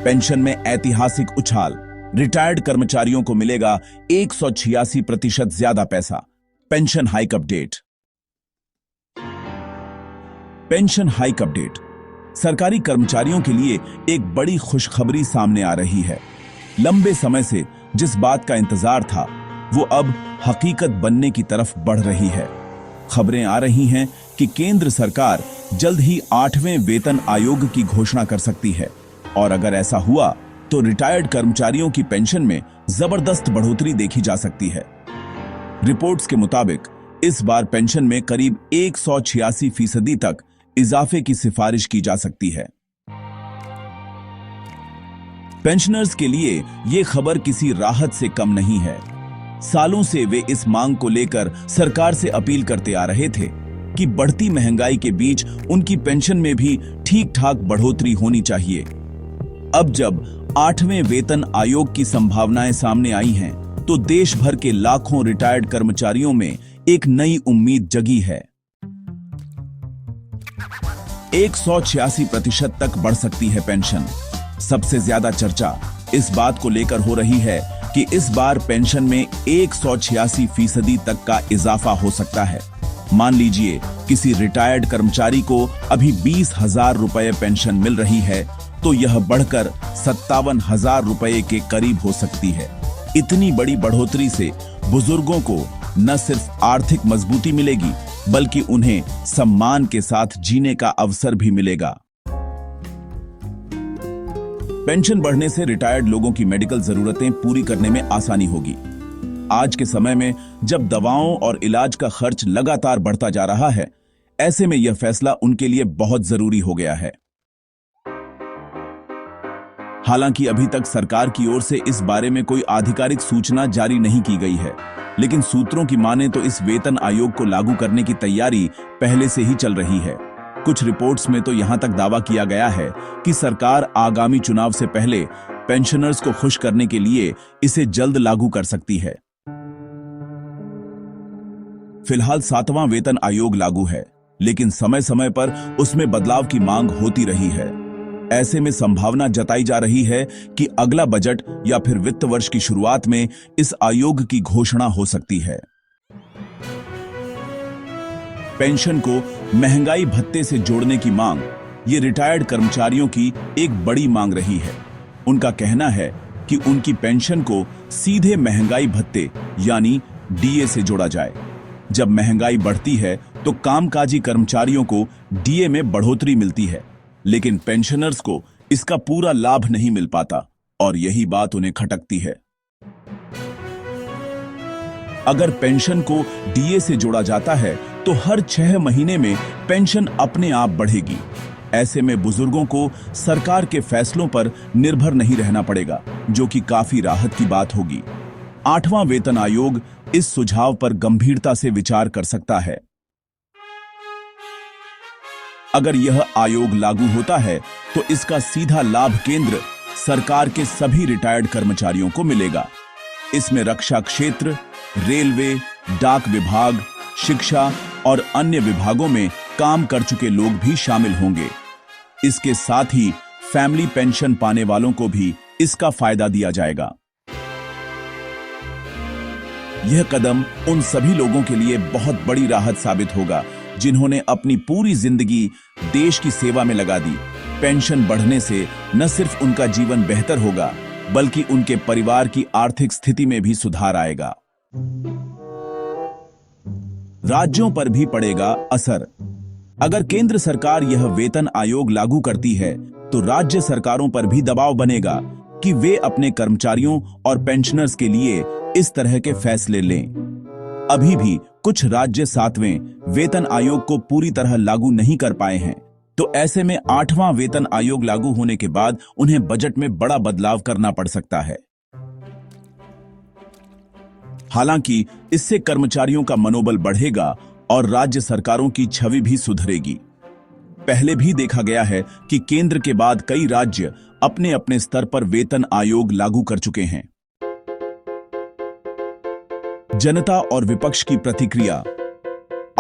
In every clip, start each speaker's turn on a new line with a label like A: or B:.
A: Pension में ऐतिहासिक उछाल, रिटायर्ड कर्मचारियों को मिलेगा 186% ज्यादा पैसा। Pension hike update. Pension hike update. सरकारी कर्मचारियों के लिए एक बड़ी खुशखबरी सामने आ रही है। लंबे समय से जिस बात का इंतजार था वो अब हकीकत बनने की तरफ बढ़ रही है। खबरें आ रही हैं कि केंद्र सरकार जल्द ही 8वें वेतन आयोग की घोषणा कर सकती है और अगर ऐसा हुआ तो रिटायर्ड कर्मचारियों की पेंशन में जबरदस्त बढ़ोतरी देखी जा सकती है। रिपोर्ट्स के मुताबिक इस बार पेंशन में करीब 186% तक इजाफे की सिफारिश की जा सकती है। पेंशनर्स के लिए यह खबर किसी राहत से कम नहीं है। सालों से वे इस मांग को लेकर सरकार से अपील करते आ रहे थे कि बढ़ती महंगाई के बीच उनकी पेंशन में भी ठीक ठाक बढ़ोतरी होनी चाहिए। अब जब 8वें वेतन आयोग की संभावनाएं सामने आई हैं, तो देश भर के लाखों रिटायर्ड कर्मचारियों में एक नई उम्मीद जगी है। 186% तक बढ़ सकती है पेंशन। सबसे ज्यादा चर्चा इस बात को लेकर हो रही है कि इस बार पेंशन में 186% तक का इजाफा हो सकता है। मान लीजिए किसी रिटायर्ड कर्मचारी को अभी 20,000 रुपए पेंशन मिल रही है तो यह बढ़कर 57,000 रुपए के करीब हो सकती है। इतनी बड़ी बढ़ोतरी से बुजुर्गों को न सिर्फ आर्थिक मजबूती मिलेगी बल्कि उन्हें सम्मान के साथ जीने का अवसर भी मिलेगा। पेंशन बढ़ने से रिटायर्ड लोगों की मेडिकल जरूरतें पूरी करने में आसानी होगी। आज के समय में जब दवाओं और इलाज का खर्च लगातार बढ़ता जा रहा है, ऐसे में यह फैसला उनके लिए बहुत जरूरी हो गया है। हालांकि अभी तक सरकार की ओर से इस बारे में कोई आधिकारिक सूचना जारी नहीं की गई है, लेकिन सूत्रों की माने तो इस वेतन आयोग को लागू करने की तैयारी पहले से ही चल रही है। कुछ रिपोर्ट्स में तो यहां तक दावा किया गया है कि सरकार आगामी चुनाव से पहले पेंशनर्स को खुश करने के लिए इसे जल्द लागू कर सकती है। फिलहाल 7वां वेतन आयोग लागू है, लेकिन समय समय पर उसमें बदलाव की मांग होती रही है। ऐसे में संभावना जताई जा रही है कि अगला बजट या फिर वित्त वर्ष की शुरुआत में इस आयोग की घोषणा हो सकती है। पेंशन को महंगाई भत्ते से जोड़ने की मांग ये रिटायर्ड कर्मचारियों की एक बड़ी मांग रही है। उनका कहना है कि उनकी पेंशन को सीधे महंगाई भत्ते यानी डीए से जोड़ा जाए। जब महंगाई बढ़ती है तो कामकाजी कर्मचारियों को डीए में बढ़ोतरी मिलती है, लेकिन पेंशनर्स को इसका पूरा लाभ नहीं मिल पाता और यही बात उन्हें खटकती है। अगर पेंशन को डीए से जोड़ा जाता है तो हर 6 महीने में पेंशन अपने आप बढ़ेगी। ऐसे में बुजुर्गों को सरकार के फैसलों पर निर्भर नहीं रहना पड़ेगा, जो कि काफी राहत की बात होगी। 8वां वेतन आयोग इस सुझाव पर गंभीरता से विचार कर सकता है। अगर यह आयोग लागू होता है तो इसका सीधा लाभ केंद्र सरकार के सभी रिटायर्ड कर्मचारियों को मिलेगा। इसमें रक्षा क्षेत्र, रेलवे, डाक विभाग, शिक्षा और अन्य विभागों में काम कर चुके लोग भी शामिल होंगे। इसके साथ ही फैमिली पेंशन पाने वालों को भी इसका फायदा दिया जाएगा। यह कदम उन सभी लोगों के लिए बहुत बड़ी राहत साबित होगा जिन्होंने अपनी पूरी जिंदगी देश की सेवा में लगा दी। पेंशन बढ़ने से न सिर्फ उनका जीवन बेहतर होगा बल्कि उनके परिवार की आर्थिक स्थिति में भी सुधार आएगा। राज्यों पर भी पड़ेगा असर। अगर केंद्र सरकार यह वेतन आयोग लागू करती है तो राज्य सरकारों पर भी दबाव बनेगा कि वे अपने कर्मचारियों और पेंशनर्स के लिए इस तरह के फैसले लें। अभी भी कुछ राज्य 7वें वेतन आयोग को पूरी तरह लागू नहीं कर पाए हैं, तो ऐसे में 8वां वेतन आयोग लागू होने के बाद उन्हें बजट में बड़ा बदलाव करना पड़ सकता है। हालांकि इससे कर्मचारियों का मनोबल बढ़ेगा और राज्य सरकारों की छवि भी सुधरेगी। पहले भी देखा गया है कि केंद्र के बाद कई राज्य अपने अपने स्तर पर वेतन आयोग लागू कर चुके हैं। जनता और विपक्ष की प्रतिक्रिया।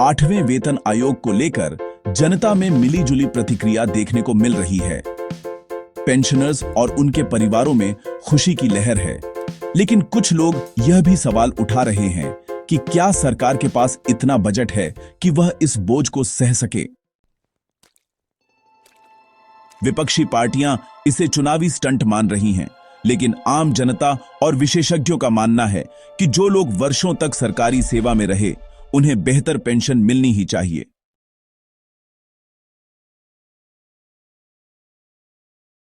A: 8वें वेतन आयोग को लेकर जनता में मिलीजुली प्रतिक्रिया देखने को मिल रही है। पेंशनर्स और उनके परिवारों में खुशी की लहर है। लेकिन कुछ लोग यह भी सवाल उठा रहे हैं कि क्या सरकार के पास इतना बजट है कि वह इस बोझ को सह सके। विपक्षी पार्टियां इसे चुनावी स्टंट मान रही हैं, लेकिन आम जनता और विशेषज्ञों का मानना है कि जो लोग वर्षों तक सरकारी सेवा में रहे, उन्हें बेहतर पेंशन मिलनी ही चाहिए।